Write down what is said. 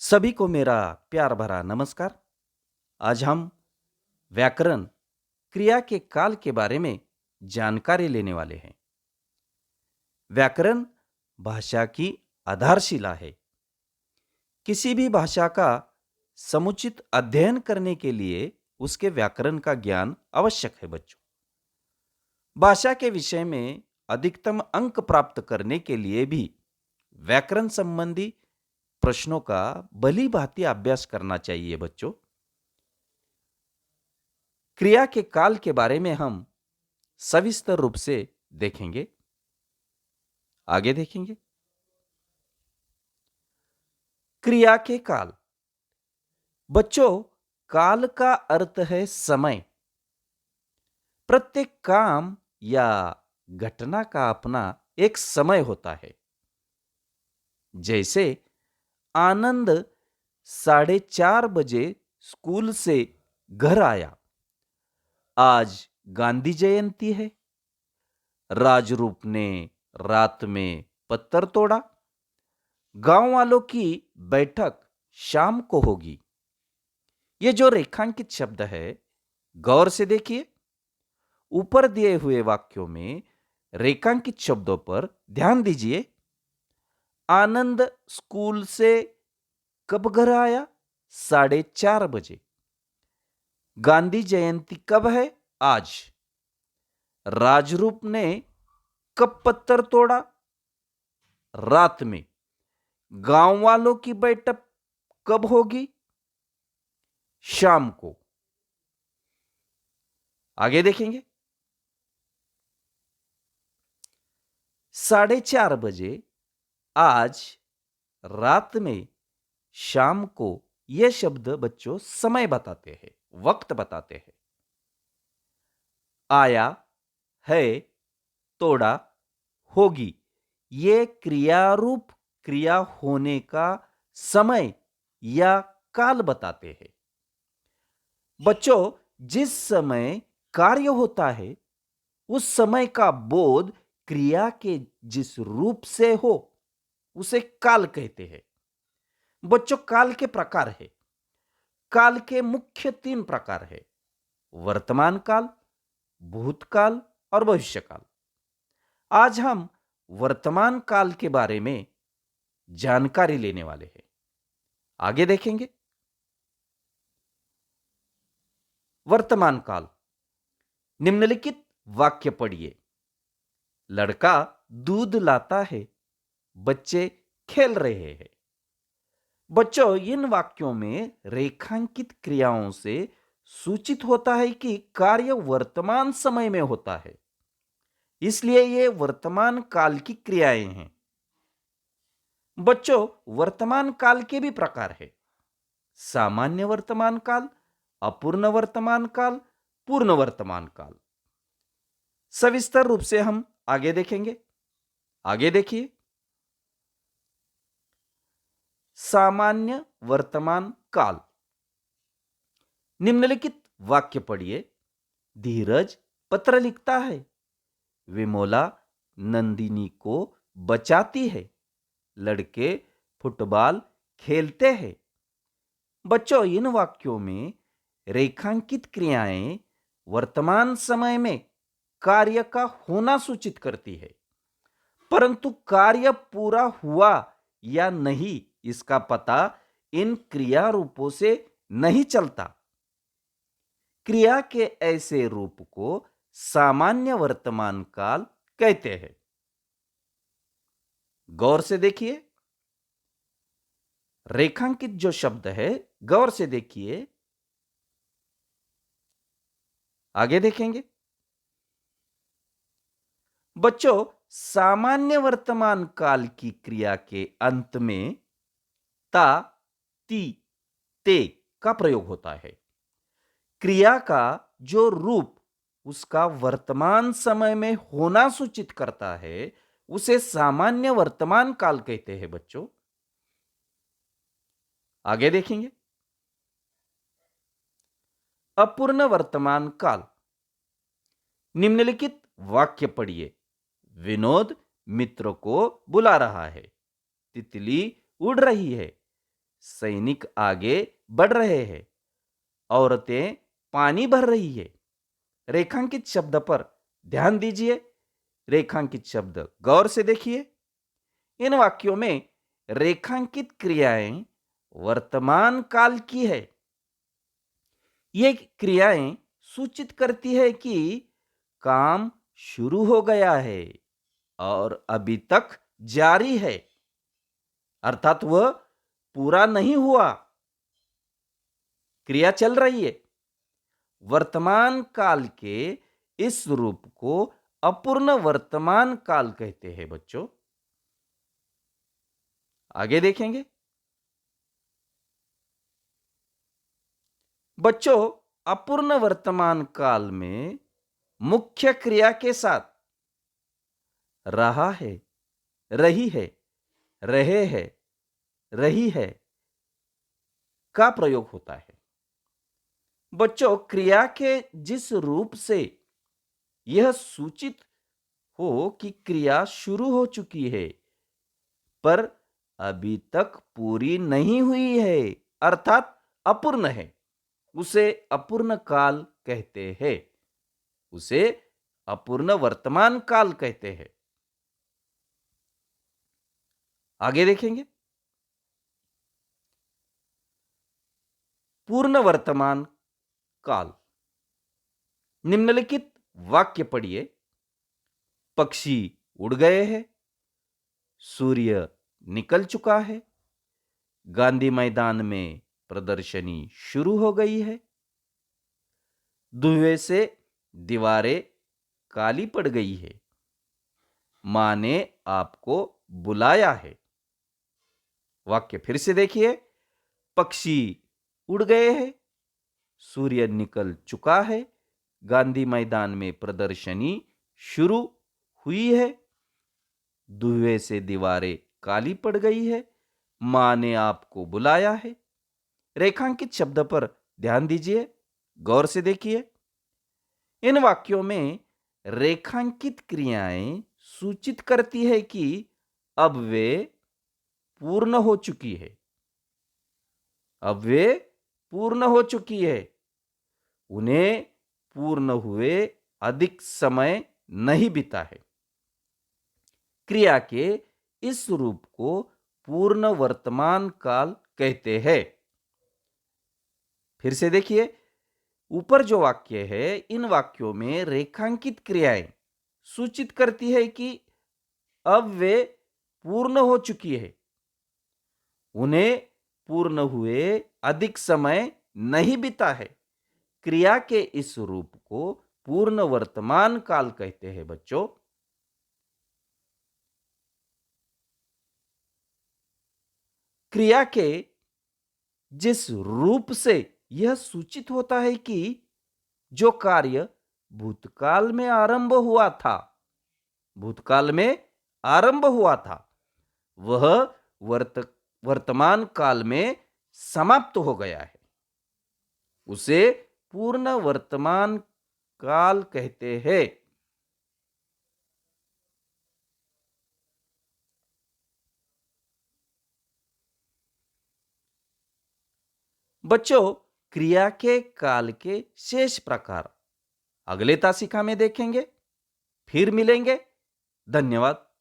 सभी को मेरा प्यार भरा नमस्कार। आज हम व्याकरण क्रिया के काल के बारे में जानकारी लेने वाले हैं। व्याकरण भाषा की आधारशिला है। किसी भी भाषा का समुचित अध्ययन करने के लिए उसके व्याकरण का ज्ञान आवश्यक है बच्चों। भाषा के विषय में अधिकतम अंक प्राप्त करने के लिए भी व्याकरण संबंधी प्रश्नों का भली भांति अभ्यास करना चाहिए बच्चों। क्रिया के काल के बारे में हम सविस्तर रूप से देखेंगे। आगे देखेंगे। क्रिया के काल बच्चों, काल का अर्थ है समय। प्रत्येक काम या घटना का अपना एक समय होता है। जैसे आनंद 4:30 बजे स्कूल से घर आया। आज गांधी जयंती है। राजरूप ने रात में पत्थर तोड़ा। गांव वालों की बैठक शाम को होगी। ये जो रेखांकित शब्द है, गौर से देखिए। ऊपर दिए हुए वाक्यों में रेखांकित शब्दों पर ध्यान दीजिए। आनंद स्कूल से कब घर आया? 4:30 बजे। गांधी जयंती कब है? आज। राजरूप ने कब पत्थर तोड़ा? रात में। गांव वालों की बैठक कब होगी? शाम को। आगे देखेंगे। 4:30 बजे आज, रात में, शाम को, यह शब्द बच्चों समय बताते हैं, वक्त बताते हैं। आया, है, तोड़ा, होगी, ये क्रियारूप क्रिया होने का समय या काल बताते हैं। बच्चों, जिस समय कार्य होता है उस समय का बोध क्रिया के जिस रूप से हो उसे काल कहते हैं। बच्चों, काल के प्रकार है। काल के मुख्य 3 प्रकार है: वर्तमान काल, भूतकाल और भविष्यकाल। आज हम वर्तमान काल के बारे में जानकारी लेने वाले हैं। आगे देखेंगे। वर्तमान काल। निम्नलिखित वाक्य पढ़िए। लड़का दूध लाता है, बच्चे खेल रहे हैं। बच्चों, इन वाक्यों में रेखांकित क्रियाओं से सूचित होता है कि कार्य वर्तमान समय में होता है, इसलिए ये वर्तमान काल की क्रियाएं हैं। बच्चों, वर्तमान काल के भी प्रकार है: सामान्य वर्तमान काल, अपूर्ण वर्तमान काल, पूर्ण वर्तमान काल। सविस्तर रूप से हम आगे देखेंगे। आगे देखिए। सामान्य वर्तमान काल। निम्नलिखित वाक्य पढ़िए। धीरज पत्र लिखता है, विमोला नंदिनी को बचाती है, लड़के फुटबॉल खेलते हैं। बच्चों, इन वाक्यों में रेखांकित क्रियाएं वर्तमान समय में कार्य का होना सूचित करती है, परंतु कार्य पूरा हुआ या नहीं इसका पता इन क्रिया रूपों से नहीं चलता। क्रिया के ऐसे रूप को सामान्य वर्तमान काल कहते हैं। गौर से देखिए। रेखांकित जो शब्द है, गौर से देखिए। आगे देखेंगे। बच्चों, सामान्य वर्तमान काल की क्रिया के अंत में ता, ती, ते का प्रयोग होता है। क्रिया का जो रूप उसका वर्तमान समय में होना सूचित करता है उसे सामान्य वर्तमान काल कहते हैं बच्चों। आगे देखेंगे। अपूर्ण वर्तमान काल। निम्नलिखित वाक्य पढ़िए। विनोद मित्र को बुला रहा है, तितली उड़ रही है, सैनिक आगे बढ़ रहे हैं। औरतें पानी भर रही है। रेखांकित शब्द पर ध्यान दीजिए। रेखांकित शब्द गौर से देखिए। इन वाक्यों में रेखांकित क्रियाएं वर्तमान काल की है। ये क्रियाएं सूचित करती है कि काम शुरू हो गया है और अभी तक जारी है, अर्थात वह पूरा नहीं हुआ, क्रिया चल रही है। वर्तमान काल के इस रूप को अपूर्ण वर्तमान काल कहते हैं बच्चों। आगे देखेंगे। बच्चों, अपूर्ण वर्तमान काल में मुख्य क्रिया के साथ रहा है, रही है, रहे है, रही है का प्रयोग होता है। बच्चों, क्रिया के जिस रूप से यह सूचित हो कि क्रिया शुरू हो चुकी है पर अभी तक पूरी नहीं हुई है, अर्थात अपूर्ण है, उसे अपूर्ण काल कहते हैं। उसे अपूर्ण वर्तमान काल कहते हैं। आगे देखेंगे। पूर्ण वर्तमान काल। निम्नलिखित वाक्य पढ़िए। पक्षी उड़ गए हैं। सूर्य निकल चुका है। गांधी मैदान में प्रदर्शनी शुरू हो गई है। धुएं से दीवारें काली पड़ गई है। मां ने आपको बुलाया है। वाक्य फिर से देखिए। पक्षी उड़ गए हैं। सूर्य निकल चुका है। गांधी मैदान में प्रदर्शनी शुरू हुई है। धुएं से दीवारें काली पड़ गई है। मां ने आपको बुलाया है। रेखांकित शब्द पर ध्यान दीजिए, गौर से देखिए। इन वाक्यों में रेखांकित क्रियाएं सूचित करती है कि अब वे पूर्ण हो चुकी है। अब वे पूर्ण हो चुकी है। उन्हें पूर्ण हुए अधिक समय नहीं बीता है। क्रिया के इस रूप को पूर्ण वर्तमान काल कहते हैं। फिर से देखिए। ऊपर जो वाक्य है, इन वाक्यों में रेखांकित क्रियाएं सूचित करती है कि अब वे पूर्ण हो चुकी है। उन्हें पूर्ण हुए अधिक समय नहीं बीता है। क्रिया के इस रूप को पूर्ण वर्तमान काल कहते हैं बच्चों। क्रिया के जिस रूप से यह सूचित होता है कि जो कार्य भूतकाल में आरंभ हुआ था, भूतकाल में आरंभ हुआ था, वह वर्तमान काल में समाप्त हो गया है, उसे पूर्ण वर्तमान काल कहते हैं। बच्चों, क्रिया के काल के शेष प्रकार अगले तासिका में देखेंगे। फिर मिलेंगे। धन्यवाद।